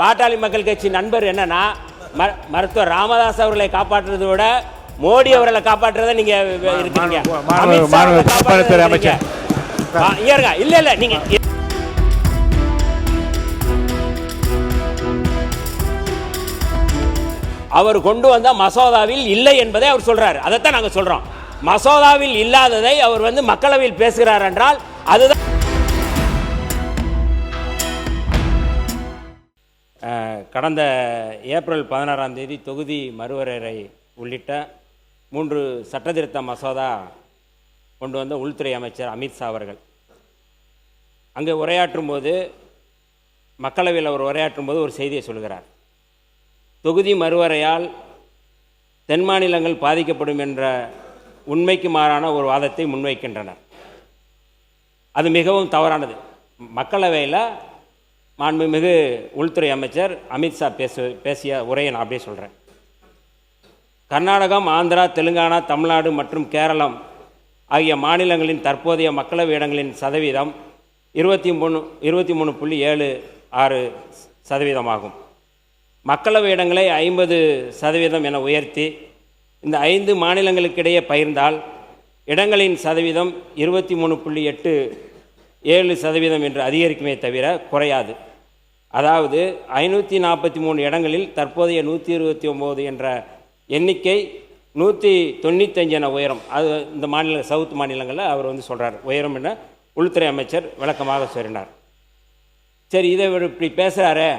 பாட்டாளி மக்கள் கட்சி நண்பர் என்னன்னா மருத்துவர் ராமதாஸ் அவர்களை காப்பாற்றுறதை விட மோடி அவர்களை காப்பாற்றுறத நீங்க இருக்கீங்க. இல்ல இல்ல நீங்க அவர் கொண்டு வந்த மசோதாவில் இல்லை என்பதை அவர் சொல்றாரு. அதைத்தான் நாங்க சொல்றோம். மசோதாவில் இல்லாததை அவர் மக்களவையில் பேசுகிறார் என்றால் அதுதான். கடந்த ஏப்ரல் 16ஆம் தேதி தொகுதி மறுவரையறை உள்ளிட்ட 3 சட்டத்திருத்த மசோதா கொண்டு வந்த உள்துறை அமைச்சர் அமித்ஷா அவர்கள் அங்கே உரையாற்றும் போது, மக்களவையில் அவர் உரையாற்றும் போது ஒரு செய்தியை சொல்கிறார். தொகுதி மறுவரையால் தென் மாநிலங்கள் பாதிக்கப்படும் என்ற உண்மைக்கு மாறான ஒரு வாதத்தை முன்வைக்கின்றனர். அது மிகவும் தவறானது. மக்களவையில் மாண்புமிகு உள்துறை அமைச்சர் அமித்ஷா பேசிய உரையை நான் அப்படியே சொல்கிறேன். கர்நாடகம், ஆந்திரா, தெலுங்கானா, தமிழ்நாடு மற்றும் கேரளம் ஆகிய மாநிலங்களின் தற்போதைய மக்களவை இடங்களின் சதவீதம் 23.76% ஆகும். மக்களவை இடங்களை 50% என உயர்த்தி இந்த 5 மாநிலங்களுக்கிடையே பகிர்ந்தால் இடங்களின் சதவீதம் 23.87% என்று அதிகரிக்குமே தவிர குறையாது. அதாவது 543 இடங்களில் தற்போதைய 129 என்ற எண்ணிக்கை 195 என உயரும். அது இந்த சவுத் மாநிலங்களில் அவர் சொல்கிறார் உயரும் என உள்துறை அமைச்சர் விளக்கமாக சொன்னார். சரி, இதை இப்படி பேசுகிறாரு.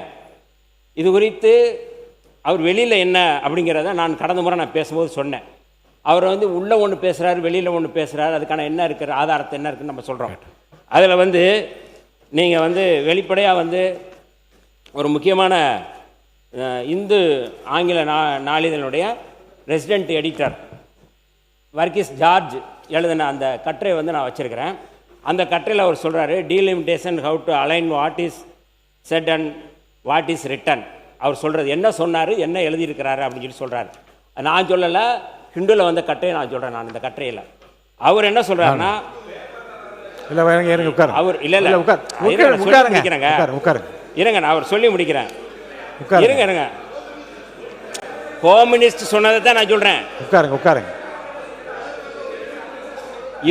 இது குறித்து அவர் வெளியில் என்ன அப்படிங்கிறத நான் கடந்த முறை பேசும்போது சொன்னேன். அவர் உள்ளே ஒன்று பேசுகிறாரு, வெளியில் ஒன்று பேசுகிறாரு. அதுக்கான என்ன இருக்கிற ஆதாரத்தை என்ன இருக்குன்னு நம்ம சொல்கிறோம். அதில் நீங்கள் வெளிப்படையாக ஒரு முக்கியமான இந்து ஆங்கில நாளிதழுடைய ரெசிடெண்ட் எடிட்டர் வர்கீஸ் ஜார்ஜ் எழுதின அந்த கட்டுரை நான் வச்சுருக்கிறேன். அந்த கட்டுரையில் அவர் சொல்கிறாரு, delimitation how to align what is said and what is written. அவர் சொல்கிறது என்ன சொன்னார், என்ன எழுதியிருக்கிறாரு அப்படின்னு சொல்லி சொல்கிறார். நான் சொல்லலை, ஹிந்துவில் வந்த கட்டுரையை நான் சொல்கிறேன். நான் இந்த கட்டுரையில் அவர் என்ன சொல்கிறாருன்னா, அவர் இருங்க, நான் அவர் சொல்லி முடிக்கிறேன். இருங்க, கம்யூனிஸ்ட் சொன்னதை தான் நான் சொல்றேன்.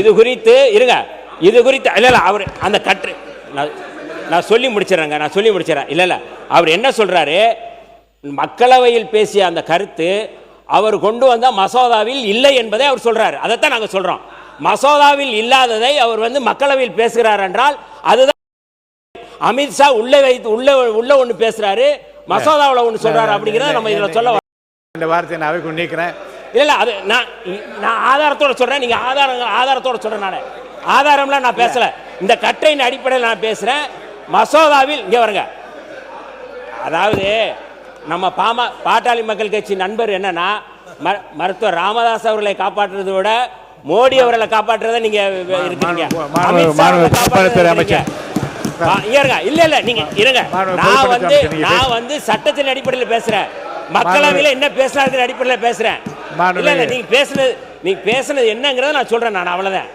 இது குறித்து இல்ல அவர் அந்த கட்டு நான் சொல்லி முடிச்சிடறேன். இல்ல அவர் என்ன சொல்றாரு, மக்களவையில் பேசிய அந்த கருத்து அவர் கொண்டு வந்த மசோதாவில் இல்லை என்பதை அவர் சொல்றாரு. அதைத்தான் நாங்க சொல்றோம். மசோதாவில் இல்லாததை அவர் மக்களவையில் பேசுகிறார் என்றால் அதுதான். அமித்ஷா உள்ள ஒன்று பேசுறாரு, மசோதாவில் ஒன்று சொல்றாரு அப்படிங்கிறத நம்ம இதில் சொல்ல இந்த வார்த்தையை நான் அவைக்கு நீக்கிறேன். இல்லை, அது நான் ஆதாரத்தோட சொல்றேன். நீங்க ஆதாரத்தோட சொல்றேன். நான் ஆதாரம்லாம் நான் பேசல. இந்த கட்டுரையின் அடிப்படையில் நான் பேசுறேன். மசோதாவில் இங்கே வருங்க. அதாவது நம்ம பாட்டாளி மக்கள் கட்சி நண்பர் என்னன்னா மருத்துவர் ராமதாஸ் அவர்களை காப்பாற்றுறதை விட மோடி அவர்களை காப்பாற்றுறத நீங்க இருக்கீங்க. இல்ல இல்ல நீங்க இருங்க. நான் சட்டத்தின் அடிப்படையில் பேசுறேன். மக்களவையில் என்ன பேசுறாங்க அடிப்படையில் பேசுறேன். இல்ல இல்ல நீங்க பேசுனது என்னங்கிறத நான் சொல்றேன். நான் அவ்வளவுதான்.